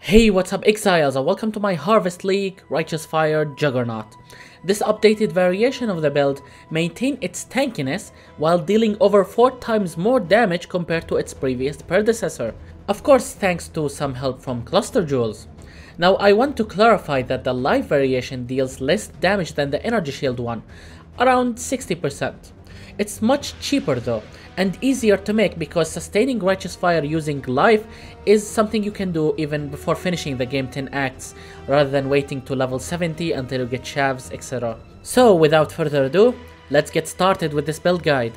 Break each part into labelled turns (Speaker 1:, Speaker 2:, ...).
Speaker 1: Hey, what's up Exiles, and welcome to my Harvest League Righteous Fire Juggernaut. This updated variation of the build maintains its tankiness while dealing over 4 times more damage compared to its previous predecessor. Of course, thanks to some help from cluster jewels. Now I want to clarify that the life variation deals less damage than the energy shield one, around 60%. It's much cheaper though, and easier to make because sustaining Righteous Fire using life is something you can do even before finishing the game 10 acts, rather than waiting to level 70 until you get shavs, etc. So without further ado, let's get started with this build guide.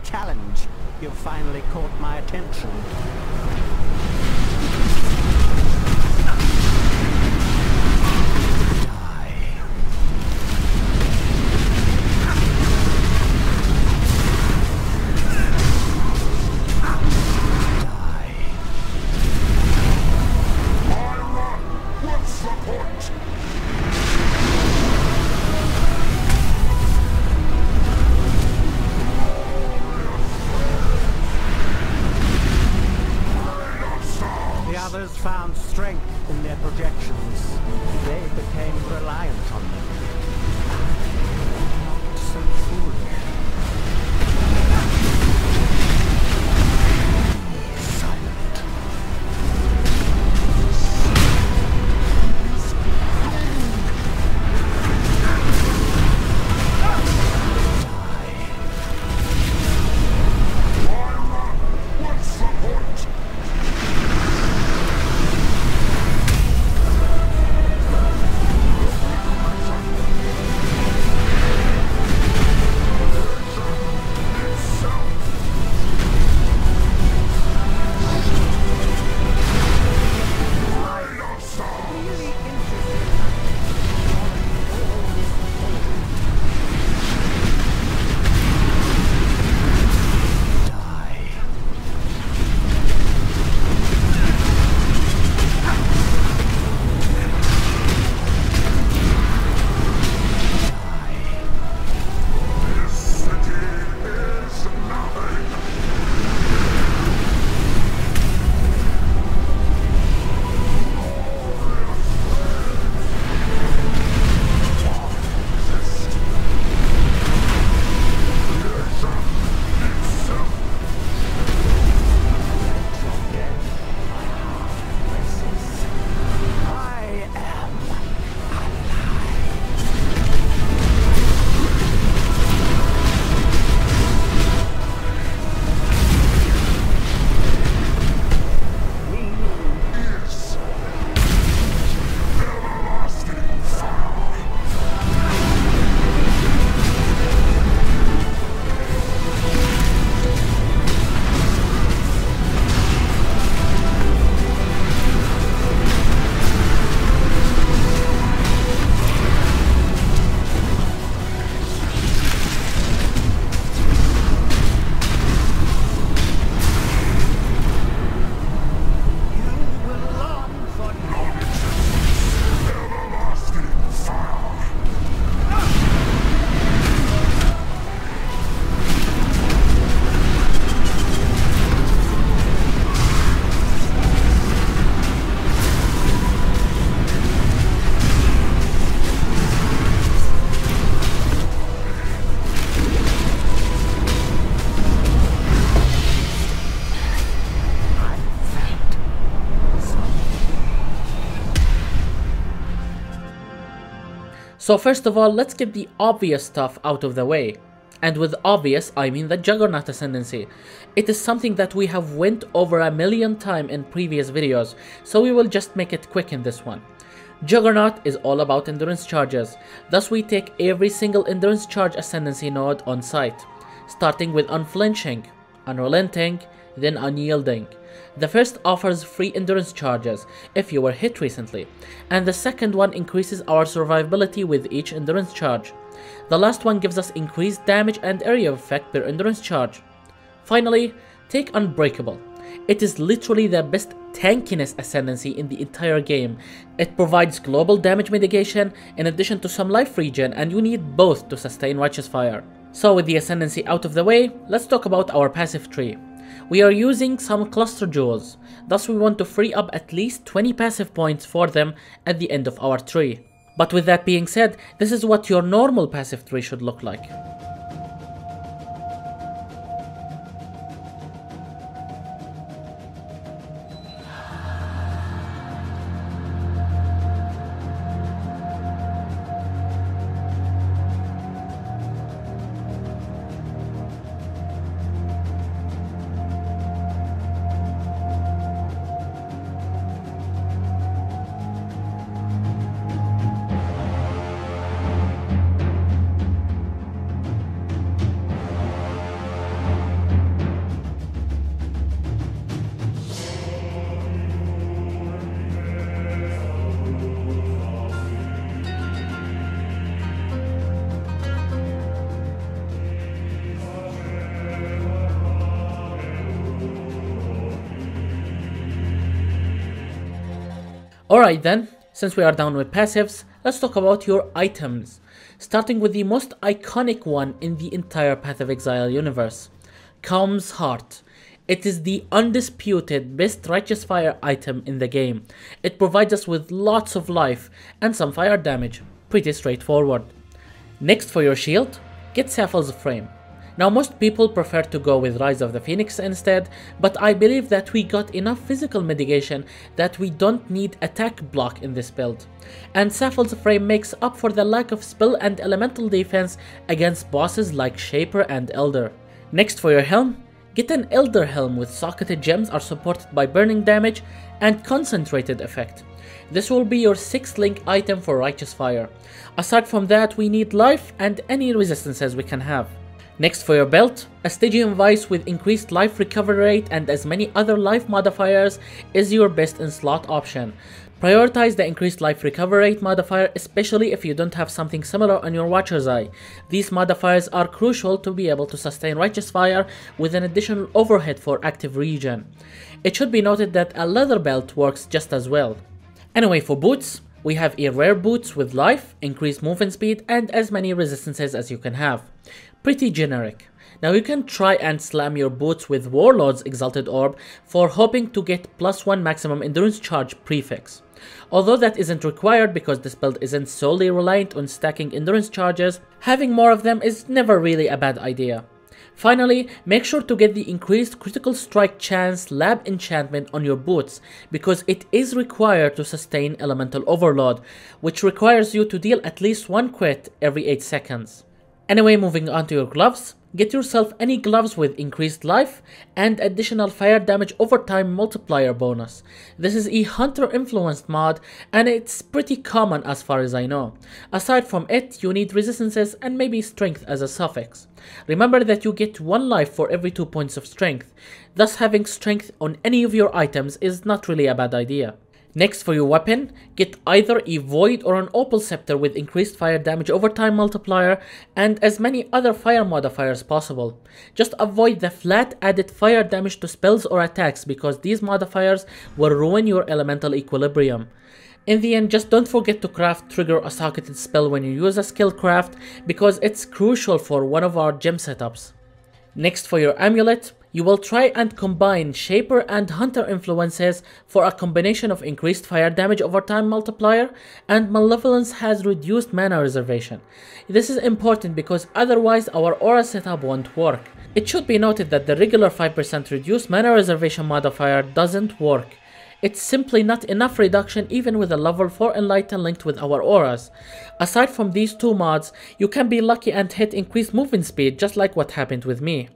Speaker 2: Challenge. You've finally caught my attention.
Speaker 1: So first of all, let's get the obvious stuff out of the way. And with obvious, I mean the Juggernaut Ascendancy. It is something that we have went over a million times in previous videos, so we will just make it quick in this one. Juggernaut is all about endurance charges, thus we take every single endurance charge Ascendancy node on site, starting with Unflinching, Unrelenting, then Unyielding. The first offers free endurance charges if you were hit recently, and the second one increases our survivability with each endurance charge. The last one gives us increased damage and area effect per endurance charge. Finally, take Unbreakable. It is literally the best tankiness Ascendancy in the entire game. It provides global damage mitigation in addition to some life regen, and you need both to sustain Righteous Fire. So with the Ascendancy out of the way, let's talk about our passive tree. We are using some cluster jewels, thus we want to free up at least 20 passive points for them at the end of our tree. But with that being said, this is what your normal passive tree should look like. Alright then, since we are done with passives, let's talk about your items, starting with the most iconic one in the entire Path of Exile universe, Calm's Heart. It is the undisputed best Righteous Fire item in the game. It provides us with lots of life and some fire damage, pretty straightforward. Next for your shield, get Sapphire's Frame. Now most people prefer to go with Rise of the Phoenix instead, but I believe that we got enough physical mitigation that we don't need attack block in this build. And Sapphire's Frame makes up for the lack of spell and elemental defense against bosses like Shaper and Elder. Next for your helm, get an Elder Helm with socketed gems are supported by burning damage and concentrated effect. This will be your 6th link item for Righteous Fire. Aside from that, we need life and any resistances we can have. Next for your belt, a Stygian Vice with increased life recovery rate and as many other life modifiers is your best in slot option. Prioritize the increased life recovery rate modifier, especially if you don't have something similar on your Watcher's Eye. These modifiers are crucial to be able to sustain Righteous Fire with an additional overhead for active regen. It should be noted that a leather belt works just as well. Anyway, for boots, we have a rare boots with life, increased movement speed, and as many resistances as you can have. Pretty generic. Now you can try and slam your boots with Warlord's Exalted Orb for hoping to get +1 maximum endurance charge prefix. Although that isn't required because this build isn't solely reliant on stacking endurance charges, having more of them is never really a bad idea. Finally, make sure to get the increased critical strike chance lab enchantment on your boots because it is required to sustain elemental overload, which requires you to deal at least 1 crit every 8 seconds. Anyway, moving on to your gloves, get yourself any gloves with increased life and additional fire damage over time multiplier bonus. This is a hunter influenced mod and it's pretty common as far as I know. Aside from it, you need resistances and maybe strength as a suffix. Remember that you get 1 life for every 2 points of strength, thus having strength on any of your items is not really a bad idea. Next for your weapon, get either a Void or an Opal Sceptre with increased fire damage over time multiplier and as many other fire modifiers possible. Just avoid the flat added fire damage to spells or attacks because these modifiers will ruin your elemental equilibrium. In the end, just don't forget to craft trigger a socketed spell when you use a skill craft because it's crucial for one of our gem setups. Next for your amulet, you will try and combine Shaper and Hunter influences for a combination of increased fire damage over time multiplier and Malevolence has reduced mana reservation. This is important because otherwise our aura setup won't work. It should be noted that the regular 5% reduced mana reservation modifier doesn't work. It's simply not enough reduction even with a level 4 Enlighten linked with our auras. Aside from these two mods, you can be lucky and hit increased movement speed just like what happened with me.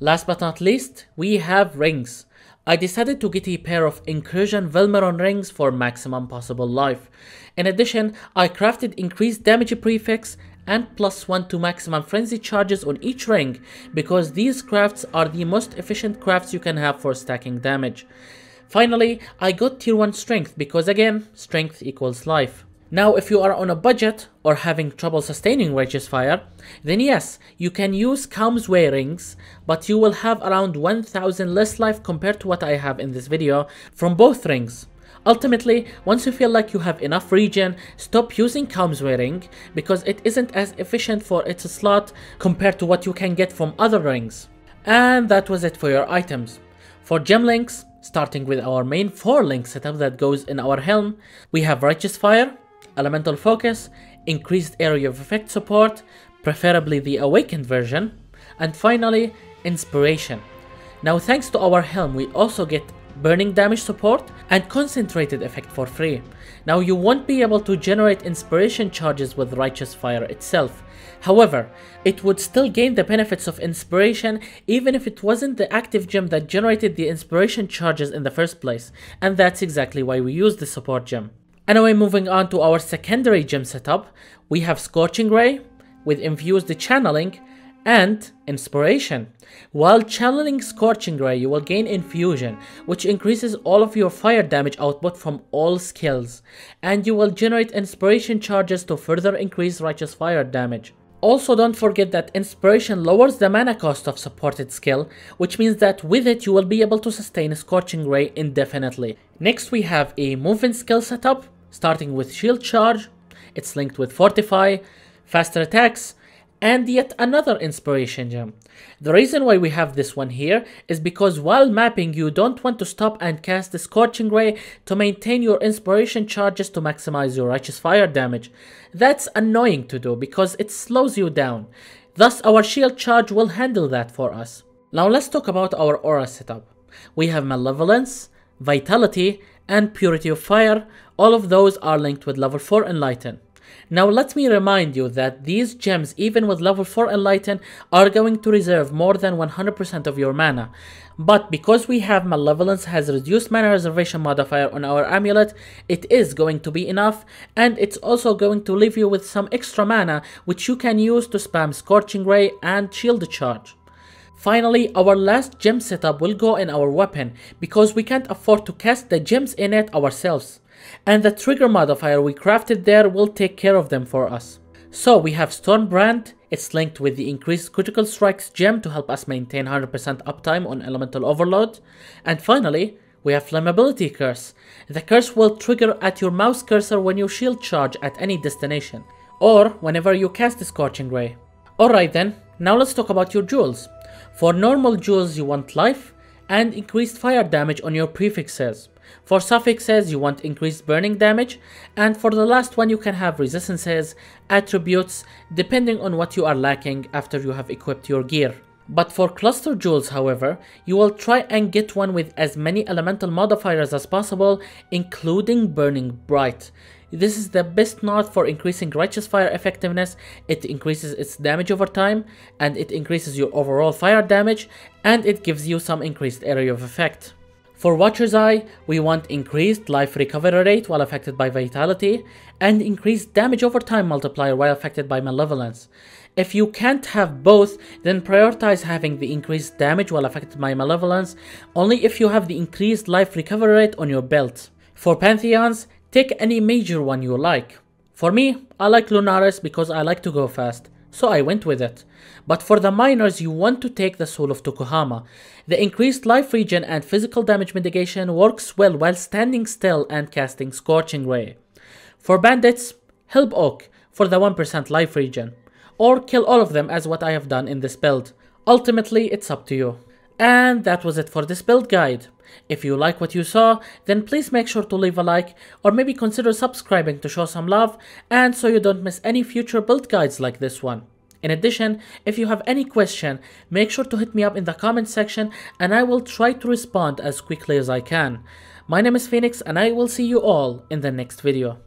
Speaker 1: Last but not least, we have rings. I decided to get a pair of Incursion Velmeron rings for maximum possible life. In addition, I crafted increased damage prefix and +1 to maximum frenzy charges on each ring because these crafts are the most efficient crafts you can have for stacking damage. Finally, I got tier 1 strength because again, strength equals life. Now if you are on a budget or having trouble sustaining Righteous Fire, then yes, you can use Calm's Way rings, but you will have around 1000 less life compared to what I have in this video from both rings. Ultimately, once you feel like you have enough regen, stop using Calm's Way ring because it isn't as efficient for its slot compared to what you can get from other rings. And that was it for your items. For gem links, starting with our main 4-link setup that goes in our helm, we have Righteous Fire, Elemental Focus, increased area of effect support, preferably the awakened version, and finally, Inspiration. Now thanks to our helm we also get burning damage support and concentrated effect for free. Now you won't be able to generate inspiration charges with Righteous Fire itself. However, it would still gain the benefits of inspiration even if it wasn't the active gem that generated the inspiration charges in the first place, and that's exactly why we use the support gem. Anyway, moving on to our secondary gem setup, we have Scorching Ray with infused channeling and inspiration. While channeling Scorching Ray, you will gain infusion, which increases all of your fire damage output from all skills, and you will generate inspiration charges to further increase Righteous Fire damage. Also, don't forget that inspiration lowers the mana cost of supported skill, which means that with it you will be able to sustain Scorching Ray indefinitely. Next we have a movement skill setup, starting with Shield Charge. It's linked with Fortify, faster attacks, and yet another inspiration gem. The reason why we have this one here is because while mapping you don't want to stop and cast the Scorching Ray to maintain your inspiration charges to maximize your Righteous Fire damage. That's annoying to do because it slows you down. Thus our Shield Charge will handle that for us. Now let's talk about our aura setup. We have Malevolence, Vitality, and Purity of Fire. All of those are linked with level 4 Enlighten. Now let me remind you that these gems, even with level 4 Enlighten, are going to reserve more than 100% of your mana. But because we have Malevolence has reduced mana reservation modifier on our amulet, it is going to be enough, and it's also going to leave you with some extra mana which you can use to spam Scorching Ray and Shield Charge. Finally, our last gem setup will go in our weapon because we can't afford to cast the gems in it ourselves, and the trigger modifier we crafted there will take care of them for us. So we have Stormbrand, it's linked with the increased critical strikes gem to help us maintain 100% uptime on elemental overload. And finally, we have Flammability Curse. The curse will trigger at your mouse cursor when you shield charge at any destination, or whenever you cast the Scorching Ray. Alright then, now let's talk about your jewels. For normal jewels you want life and increased fire damage on your prefixes. For suffixes you want increased burning damage, and for the last one you can have resistances, attributes, depending on what you are lacking after you have equipped your gear. But for cluster jewels however, you will try and get one with as many elemental modifiers as possible, including Burning Bright. This is the best node for increasing Righteous Fire effectiveness. It increases its damage over time, and it increases your overall fire damage, and it gives you some increased area of effect. For Watcher's Eye, we want increased life recovery rate while affected by Vitality, and increased damage over time multiplier while affected by Malevolence. If you can't have both, then prioritize having the increased damage while affected by Malevolence, only if you have the increased life recovery rate on your belt. For Pantheons, take any major one you like. For me, I like Lunaris because I like to go fast, so I went with it. But for the minors, you want to take the Soul of Tokuhama. The increased life regen and physical damage mitigation works well while standing still and casting Scorching Ray. For bandits, Help Oak for the 1% life regen, or kill all of them as what I have done in this build. Ultimately, it's up to you. And that was it for this build guide. If you like what you saw, then please make sure to leave a like, or maybe consider subscribing to show some love, and so you don't miss any future build guides like this one. In addition, if you have any question, make sure to hit me up in the comment section and I will try to respond as quickly as I can. My name is Phoenix and I will see you all in the next video.